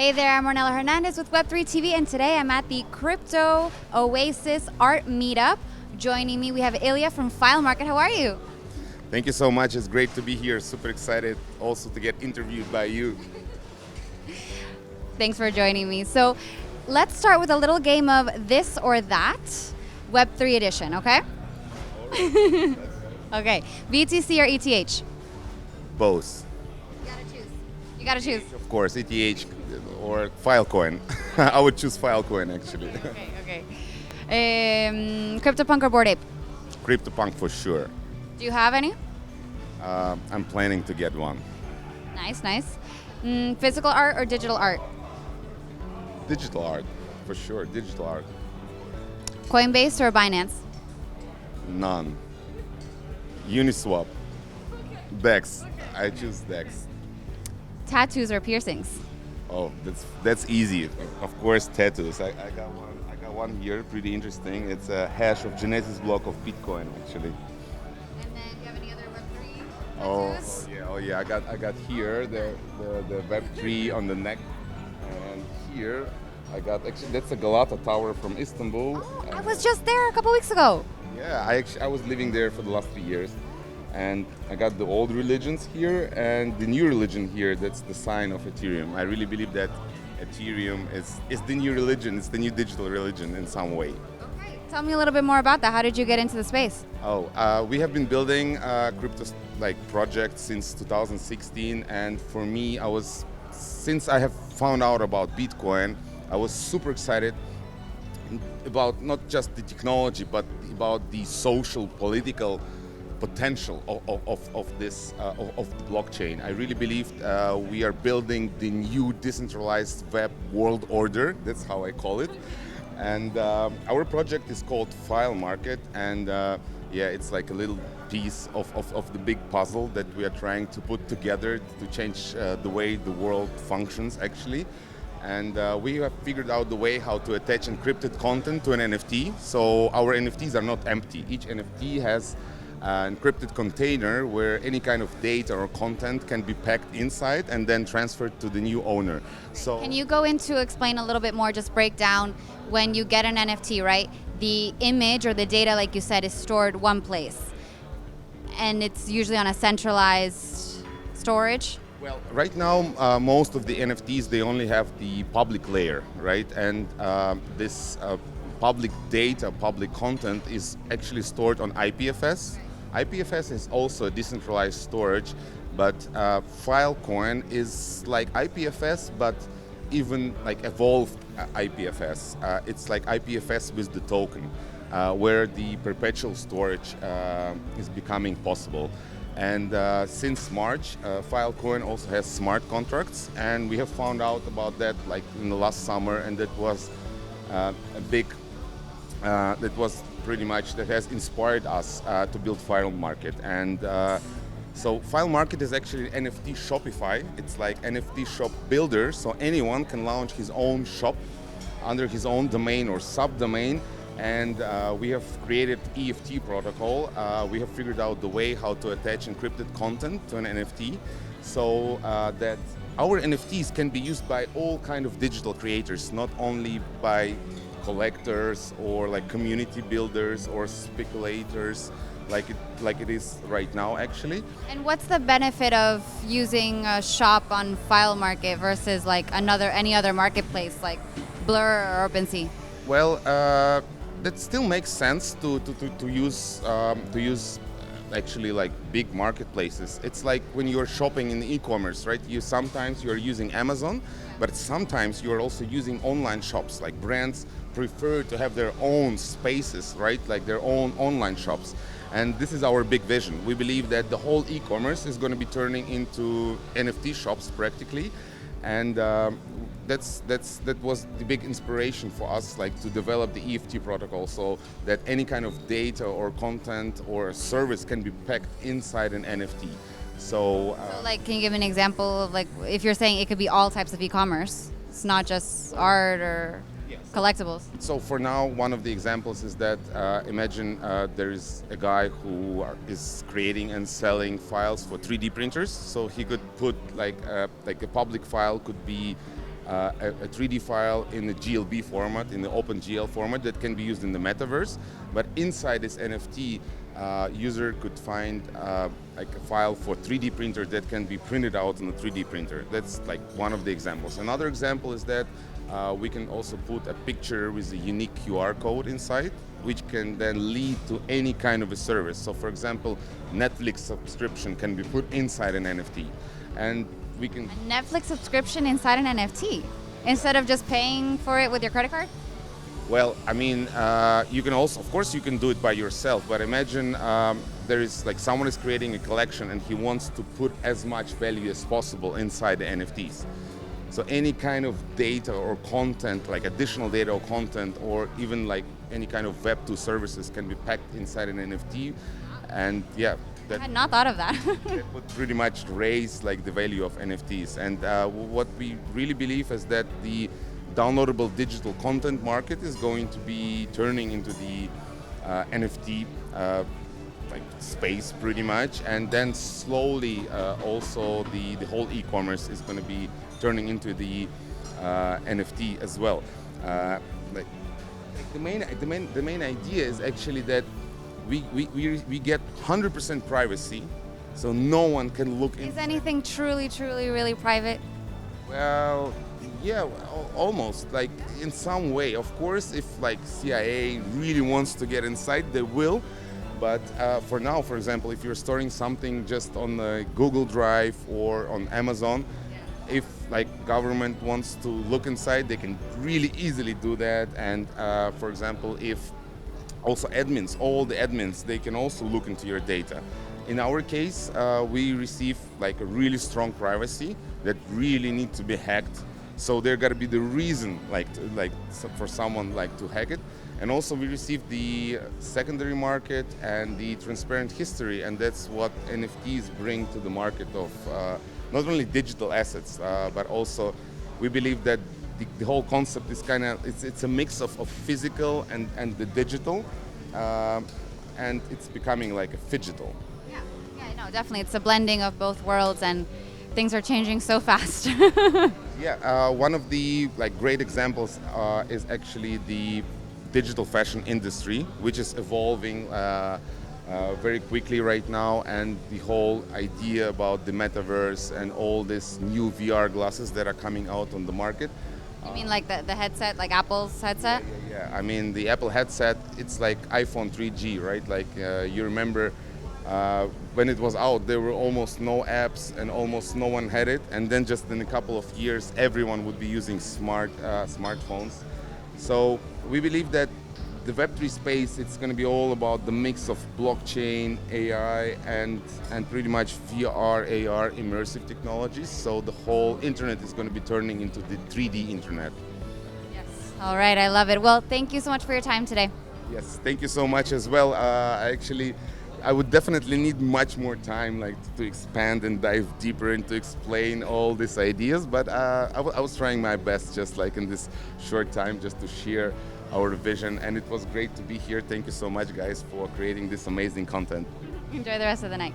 Hey there, I'm Ornella Hernandez with Web3 TV, and today I'm at the Crypto Oasis Art Meetup. Joining me, we have Ilya from FileMarket. How are you? Thank you so much. It's great to be here. Super excited also to get interviewed by you. Thanks for joining me. So let's start with a little game of this or that, Web3 edition, okay? Okay, BTC or ETH? Both. You gotta choose. Of course, ETH or Filecoin. I would choose Filecoin actually. Okay. CryptoPunk or Bored Ape? CryptoPunk for sure. Do you have any? I'm planning to get one. Nice. Physical art or digital art? Digital art, for sure. Digital art. Coinbase or Binance? None. Uniswap. DEX. I choose DEX. Tattoos or piercings? Oh, that's easy. Of course, tattoos. I got one here, pretty interesting. It's a hash of Genesis block of Bitcoin, actually. And then, do you have any other Web3 Oh tattoos? yeah. I got here the Web3 on the neck, and here I got actually that's a Galata Tower from Istanbul. I was just there a couple weeks ago. Yeah, I was living there for the last 3 years, and I got the old religions here and the new religion here. That's the sign of Ethereum. I really believe that Ethereum is the new religion. It's the new digital religion in some way. Okay. Tell me a little bit more about that. How did you get into the space? We have been building crypto projects since 2016, and for me, since I have found out about Bitcoin, I was super excited about not just the technology, but about the social, political potential of the blockchain. I really believe we are building the new decentralized web world order. That's how I call it. And our project is called FileMarket, and it's like a little piece of the big puzzle that we are trying to put together to change the way the world functions actually. And we have figured out the way how to attach encrypted content to an NFT. So our NFTs are not empty. Each NFT has an encrypted container where any kind of data or content can be packed inside and then transferred to the new owner. So Can you go into explain a little bit more, just break down when you get an NFT, right? The image or the data, like you said, is stored one place. And it's usually on a centralized storage. Well, right now, most of the NFTs, they only have the public layer, right? And this public data, public content is actually stored on IPFS. IPFS is also a decentralized storage, but Filecoin is like IPFS, but even like evolved IPFS. It's like IPFS with the token, where the perpetual storage is becoming possible. And since March, Filecoin also has smart contracts, and we have found out about that like in the last summer, and that was that has inspired us to build FileMarket. And so FileMarket is actually NFT Shopify. It's like NFT shop builder, so anyone can launch his own shop under his own domain or subdomain. And we have created EFT protocol. We have figured out the way how to attach encrypted content to an NFT, so that our NFTs can be used by all kind of digital creators, not only by collectors or like community builders or speculators, like it is right now actually. And what's the benefit of using a shop on FileMarket versus like any other marketplace like Blur or OpenSea? Well, that still makes sense to use actually like big marketplaces. It's like when you're shopping in e-commerce, right? Sometimes you're using Amazon, but sometimes you're also using online shops. Like brands prefer to have their own spaces, right? Like their own online shops. And this is our big vision. We believe that the whole e-commerce is going to be turning into NFT shops practically, and that was the big inspiration for us, like to develop the EFT protocol, so that any kind of data or content or service can be packed inside an NFT. So Like, can you give an example of like if you're saying it could be all types of e-commerce? It's not just art or collectibles. So for now, one of the examples is that imagine there is a guy who is creating and selling files for 3D printers. So he could put like a public file could be a 3D file in the GLB format, in the OpenGL format that can be used in the metaverse. But inside this NFT, user could find like a file for 3D printer that can be printed out on a 3D printer. That's like one of the examples. Another example is that we can also put a picture with a unique QR code inside, which can then lead to any kind of a service. So for example, Netflix subscription can be put inside an NFT. And we can... A Netflix subscription inside an NFT? Instead of just paying for it with your credit card? Well, I mean, you can also, of course, you can do it by yourself, but imagine there is like someone is creating a collection and he wants to put as much value as possible inside the NFTs. So any kind of data or content, like additional data or content, or even like any kind of Web2 services can be packed inside an NFT. And yeah, I had not thought of that. It would pretty much raise like the value of NFTs. And what we really believe is that the downloadable digital content market is going to be turning into the NFT like space pretty much, and then slowly also the whole e-commerce is going to be turning into the NFT as well. Like the main idea is actually that we get 100% privacy, so no one can look. Is anything truly, really private? Well, yeah, almost, like in some way. Of course, if like CIA really wants to get inside, they will. But for now, for example, if you're storing something just on the Google Drive or on Amazon, if like government wants to look inside, they can really easily do that. And for example, if also admins, all the admins, they can also look into your data. In our case, we receive like a really strong privacy that really need to be hacked. So there got to be the reason, for someone like to hack it. And also we receive the secondary market and the transparent history, and that's what NFTs bring to the market of not only digital assets, but also we believe that the whole concept is kind of, it's a mix of physical and the digital, and it's becoming like a phygital. Yeah, no, definitely. It's a blending of both worlds, and things are changing so fast. Yeah, one of the like great examples is actually the digital fashion industry, which is evolving very quickly right now, and the whole idea about the metaverse and all these new VR glasses that are coming out on the market. You mean like the headset, like Apple's headset? Yeah. I mean, the Apple headset, it's like iPhone 3G, right? Like you remember when it was out, there were almost no apps and almost no one had it. And then just in a couple of years, everyone would be using smartphones. So we believe that the Web3 space, it's going to be all about the mix of blockchain, AI, and pretty much VR, AR, immersive technologies. So the whole internet is going to be turning into the 3D internet. Yes. All right, I love it. Well, thank you so much for your time today. Yes, thank you so much as well. I would definitely need much more time, like to expand and dive deeper and to explain all these ideas. But I was trying my best, just like in this short time, just to share our vision. And it was great to be here. Thank you so much, guys, for creating this amazing content. Enjoy the rest of the night.